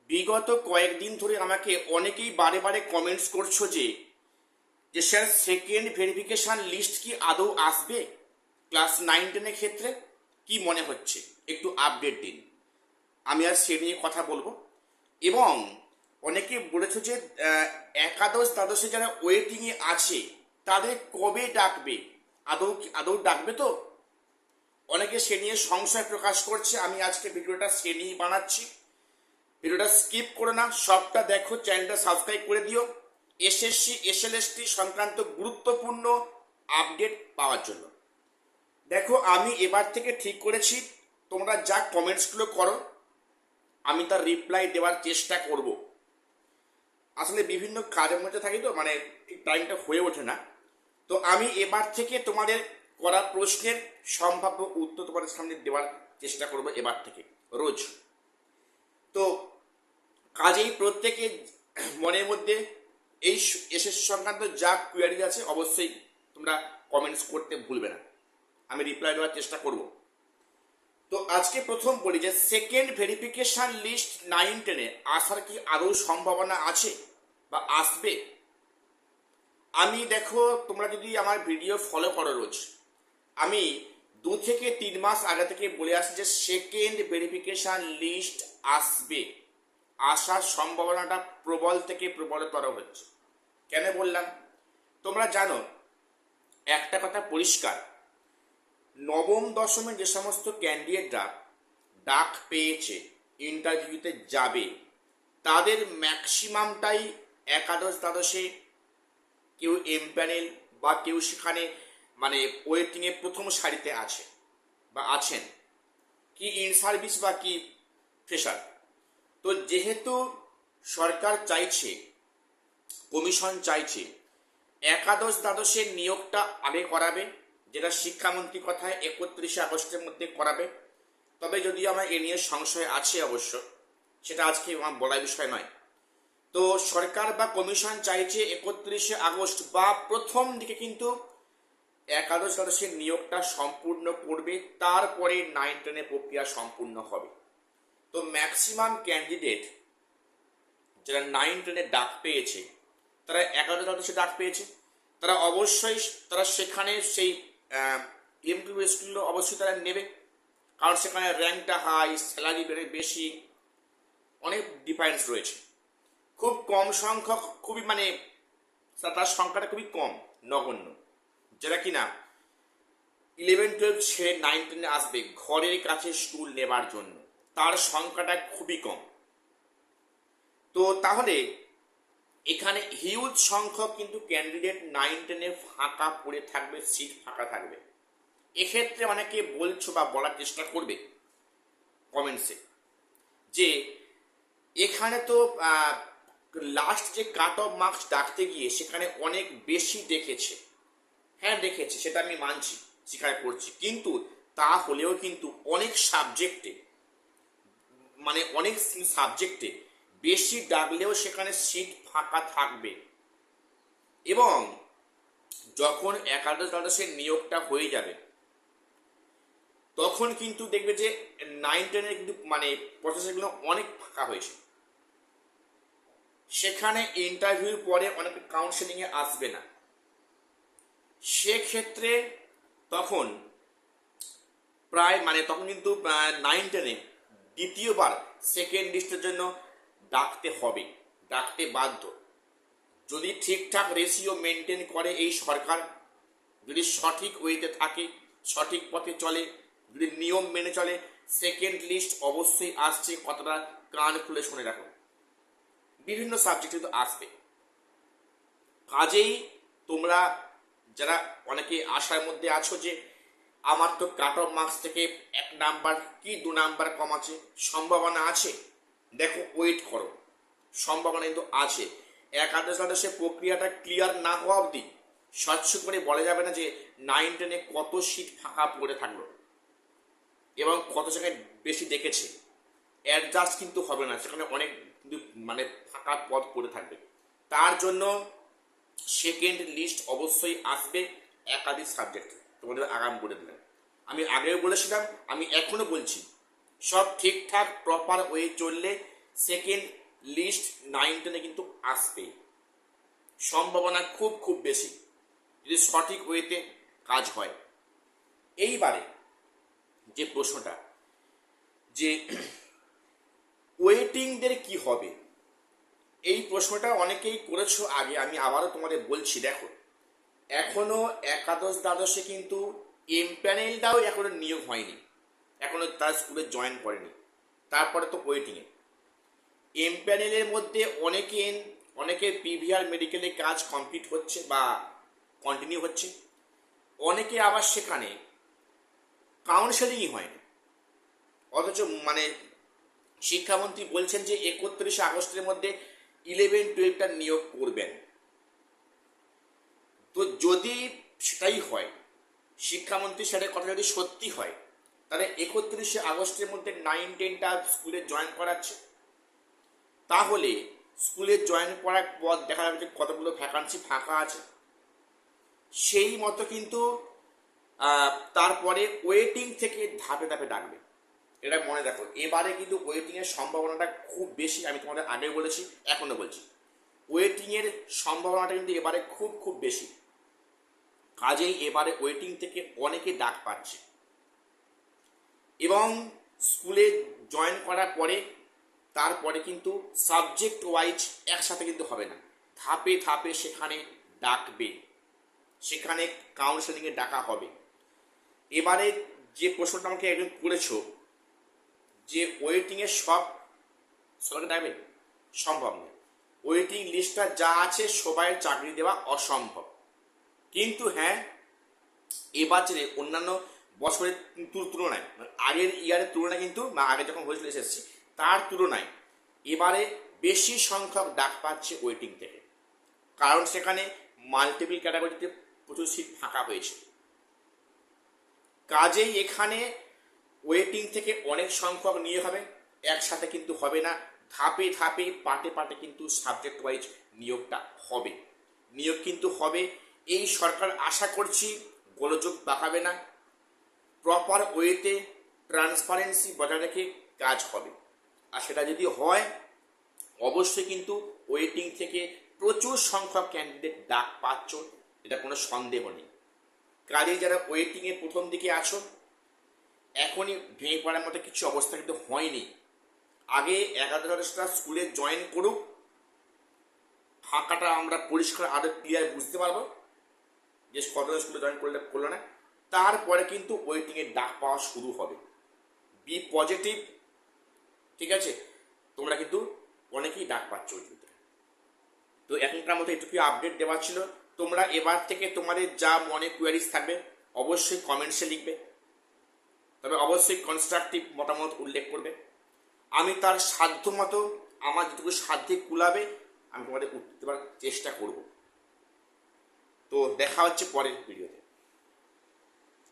বিগত কয়েকদিন ধরে আমাকে অনেকেই বারে বারে কমেন্টস করছো যে স্যার সেকেন্ড ভেরিফিকেশন লিস্ট কি আদৌ আসবে ক্লাস 9-10 ক্ষেত্রে? কি মনে হচ্ছে একটু আপডেট দিন। আমি আর সে নিয়ে কথা বলবো। এবং অনেকে বলেছো যে একাদশ দ্বাদশে যারা ওয়েটিংয়ে আছে তাদের কবে ডাকবে, আদৌ আদৌ ডাকবে তো? অনেকে সে নিয়ে সংশয় প্রকাশ করছে। আমি আজকে ভিডিওটা সে নিয়েই বানাচ্ছি। ভিডিওটা স্কিপ করে না, সবটা দেখো, চ্যানেলটা সাবস্ক্রাইব করে দিও এসএসসি এসএলএসটি সংক্রান্ত গুরুত্বপূর্ণ আপডেট পাওয়ার জন্য। দেখো, আমি এবার থেকে ঠিক করেছি তোমরা যা কমেন্টসগুলো করো আমি তার রিপ্লাই দেওয়ার চেষ্টা করব। আসলে বিভিন্ন কাজের মধ্যে থাকি তো ঠিক টাইমটা হয়ে ওঠে না। তো আমি এবার থেকে তোমাদের করা প্রশ্নের সম্ভাব্য উত্তর তোমাদের সামনে দেওয়ার চেষ্টা করব এবার থেকে রোজ। তো কাজেই প্রত্যেকে মনের মধ্যে এই এসএসসি সংক্রান্ত যা কোয়ারি আছে অবশ্যই তোমরা কমেন্টস করতে ভুলবে না, আমি রিপ্লাই দেওয়ার চেষ্টা করব। তো আজকে প্রথম বলি যে সেকেন্ড ভেরিফিকেশন লিস্ট 9-10 আসার কি আদৌ সম্ভাবনা আছে বা আসবে? আমি দেখো, তোমরা যদি আমার ভিডিও ফলো করো রোজ, আমি 2 থেকে 3 মাস আগে থেকে বলে আসছি যে সেকেন্ড ভেরিফিকেশন লিস্ট আসবে, আসার সম্ভাবনাটা প্রবল থেকে প্রবলতর হচ্ছে। কেন বললাম তোমরা জানো, একটা কথা পরিষ্কার, নবম দশমে যে সমস্ত ক্যান্ডিডেটরা ডাক পেয়েছে ইন্টারভিউতে যাবে তাদের ম্যাক্সিমামটাই একাদশ দ্বাদশে কেউ এমপ্যানেল বা কেউ সেখানে ওয়েটিংয়ে প্রথম সারিতে আছে বা আছেন, কি ইন সার্ভিস বা কি ফ্রেশার। তো যেহেতু সরকার চাইছে, কমিশন চাইছে একাদশ দ্বাদশের নিয়োগটা আগে করাবে, যেটা শিক্ষামন্ত্রী কথায় 31শে আগস্টের মধ্যে করাবে। তবে যদি আমার এ নিয়ে সংশয় আছে অবশ্য, সেটা আজকে আমার বলার বিষয় নয়। তো সরকার বা কমিশন চাইছে 31শে আগস্ট বা প্রথম দিকে কিন্তু একাদশ দ্বাদশের নিয়োগটা সম্পূর্ণ করবে, তারপরে 9-10 প্রক্রিয়া সম্পূর্ণ হবে। তো ম্যাক্সিমাম ক্যান্ডিডেট যারা 9-10 ডাক পেয়েছে, তারা একাদশ দ্বাদশে ডাক পেয়েছে, তারা অবশ্যই তারা সেখানে সেই এমপিও স্কুলগুলো অবশ্যই তারা নেবে, কারণ সেখানে র্যাঙ্কটা হাই, স্যালারি বেশি, অনেক ডিফারেন্স রয়েছে। খুব কম সংখ্যক, খুবই তার সংখ্যাটা খুবই কম, নগণ্য, যারা কিনা 11-12 ছেড়ে 9-10 আসবে ঘরের কাছে স্কুল নেবার জন্য, তার সংখ্যাটা খুবই কম। তো তাহলে এখানে হিউজ সংখ্যক কিন্তু ক্যান্ডিডেট 9-10 ফাঁকা পড়ে থাকবে, সিট ফাঁকা থাকবে। এক্ষেত্রে অনেকে বলছো বা বলার চেষ্টা করবে কমেন্টসে যে এখানে তো লাস্ট যে কাট অফ মার্কস ডাকতে গিয়ে সেখানে অনেক বেশি দেখেছে। হ্যাঁ দেখেছে, সেটা আমি মানছি, স্বীকার করছি, কিন্তু তা হলেও কিন্তু অনেক সাবজেক্টে বেশি ডাকলেও সেখানে সিট ফাঁকা থাকবে। এবং যখন একাদশ দ্বাদশের নিয়োগটা হয়ে যাবে তখন কিন্তু দেখবে যে 9-10 কিন্তু প্রসেসগুলো অনেক ফাঁকা হয়েছে। সেখানে ইন্টারভিউর পরে অনেকে কাউন্সেলিংয়ে আসবে না, সেক্ষেত্রে তখন প্রায় তখন কিন্তু 9-10 দ্বিতীয়বার সেকেন্ড লিস্টের জন্য ডাকতে হবে, ডাকতে বাধ্য। যদি ঠিকঠাক রেশিও মেনটেন করে এই সরকার, যদি সঠিক ওয়েতে থাকে, সঠিক পথে চলে, যদি নিয়ম মেনে চলে, সেকেন্ড লিস্ট অবশ্যই আসছে। কতটা কান খুলে শুনে রাখো, বিভিন্ন সাবজেক্টে তো আসবে। কাজেই তোমরা যারা অনেকে আশার মধ্যে আছো যে আমার তো কাট অফ মার্কস থেকে 1 নাম্বার কি 2 নাম্বার কম আছে, সম্ভাবনা আছে, দেখো ওয়েট করো, সম্ভাবনা কিন্তু আছে। একাদশ দ্বাদশের প্রক্রিয়াটা ক্লিয়ার না হওয়া অবধি স্বচ্ছ করে বলা যাবে না যে 9-10 কত সিট ফাঁকা পড়ে থাকলো এবং কত জায়গায় বেশি দেখেছে। অ্যাডজাস্ট কিন্তু হবে না, সেখানে অনেক কিন্তু ফাঁকা পদ পড়ে থাকবে। তার জন্য সেকেন্ড লিস্ট অবশ্যই আসবে একাধিক সাবজেক্ট, তোমাদের আগাম করে দিলাম। আমি আগেও বলেছিলাম, আমি এখনো বলছি, সব ঠিকঠাক প্রপার ওয়ে চললে সেকেন্ড লিস্ট 9-10 কিন্তু আসবে, সম্ভাবনা খুব খুব বেশি যদি সঠিক ওয়েতে কাজ হয়। এইবারে যে প্রশ্নটা, যে ওয়েটিংদের কি হবে, এই প্রশ্নটা অনেকেই করেছো আগে, আমি আবারও তোমাদের বলছি। দেখো, এখনো একাদশ দ্বাদশে কিন্তু এমপ্যানেলটাও এখনো নিয়োগ হয়নি, এখনো তার স্কুলে জয়েন করেনি, তারপরে তো ওয়েটিংয়ে। এমপ্যানেলের মধ্যে অনেকের পিভিআর মেডিকেলে কাজ কমপ্লিট হচ্ছে বা কন্টিনিউ হচ্ছে, অনেকে আবার সেখানে কাউন্সেলিংই হয়নি, অথচ শিক্ষামন্ত্রী বলছেন যে 31 আগস্টের মধ্যে 11-12টা নিয়োগ করবেন। তো যদি সেটাই হয়, শিক্ষামন্ত্রী সেটার কথা যদি সত্যি হয়, তাহলে 31 আগস্টের মধ্যে 9-10টা স্কুলে জয়েন করাচ্ছে, তাহলে স্কুলে জয়েন করার পর দেখা যাবে যে কতগুলো ভ্যাকান্সি ফাঁকা আছে। সেই মতো কিন্তু তারপরে ওয়েটিং থেকে ধাপে ধাপে ডাকবে, এটা মনে রাখো। এবারে কিন্তু ওয়েটিংয়ের সম্ভাবনাটা খুব বেশি, আমি তোমাদের আগে বলেছি, এখনো বলছি, ওয়েটিংয়ের সম্ভাবনাটা কিন্তু এবারে খুব খুব বেশি। কাজেই এবারে ওয়েটিং থেকে অনেকে ডাক পাচ্ছে, এবং স্কুলে জয়েন করার পরে তারপরে কিন্তু সাবজেক্ট ওয়াইজ একসাথে কিন্তু হবে না, ধাপে ধাপে সেখানে ডাকবে, সেখানে কাউন্সেলিংয়ে ডাকা হবে। এবারে যে প্রশ্নটা আমাকে একজন করেছো যে ওয়েটিংয়ের সবাইকে ডাকবে, সম্ভব নয়। ওয়েটিং লিস্টটা যা আছে সবাই চাকরি দেওয়া অসম্ভব, কিন্তু হ্যাঁ, এবছরে অন্যান্য বছরের তুলনায়, আগের ইয়ারের তুলনায় কিন্তু, আগে যখন হয়েছিল এসএসসি তার তুলনায় এবারে বেশি সংখ্যক ডাক পাচ্ছে ওয়েটিং থেকে, কারণ সেখানে মাল্টিপল ক্যাটাগরিতে প্রচুর সিট ফাঁকা হয়েছে। কাজেই এখানে ওয়েটিং থেকে অনেক সংখ্যক নিয়োগ হবে, একসাথে কিন্তু হবে না, ধাপে ধাপে পাটে পাটে কিন্তু সাবজেক্ট ওয়াইজ নিয়োগটা হবে, নিয়োগ কিন্তু হবে। এই সরকার আশা করছি গোলযোগ দেখাবে না, প্রপার ওয়েতে ট্রান্সপারেন্সি বজায় রেখে কাজ হবে। আর সেটা যদি হয়, অবশ্যই কিন্তু ওয়েটিং থেকে প্রচুর সংখ্যক ক্যান্ডিডেট ডাক পাচ্ছ, এটা কোনো সন্দেহ নেই। কাজেই যারা ওয়েটিংয়ে প্রথম দিকে আছো, এখনই ভেঙে পড়ার মতো কিছু অবস্থা কিন্তু হয়নি। আগে 11-12টা স্কুলে জয়েন করুক, ফাঁকাটা আমরা পরিষ্কার আরো ক্লিয়ার বুঝতে পারবো যে কতটা স্কুলে জয়েন করলো না, তারপরে কিন্তু ওয়েটিংয়ে ডাক পাওয়া শুরু হবে। বি পজিটিভ, ঠিক আছে? তোমরা কিন্তু অনেকেই ডাক পাচ্ছ ওইটিতে। তো এখনকার মতো এটুকুই আপডেট দেওয়া ছিল। তোমরা এবার থেকে তোমাদের যা মনে কোয়ারিজ থাকবে অবশ্যই কমেন্টসে লিখবে, তবে অবশ্যই কনস্ট্রাকটিভ মতামত উল্লেখ করবে। আমি তার সাধ্য মতো, আমার যেটুকু সাধ্যে কুলাবে, আমি তোমাদের উত্তর দেওয়ার চেষ্টা করব। তো দেখা হচ্ছে পরের ভিডিওতে।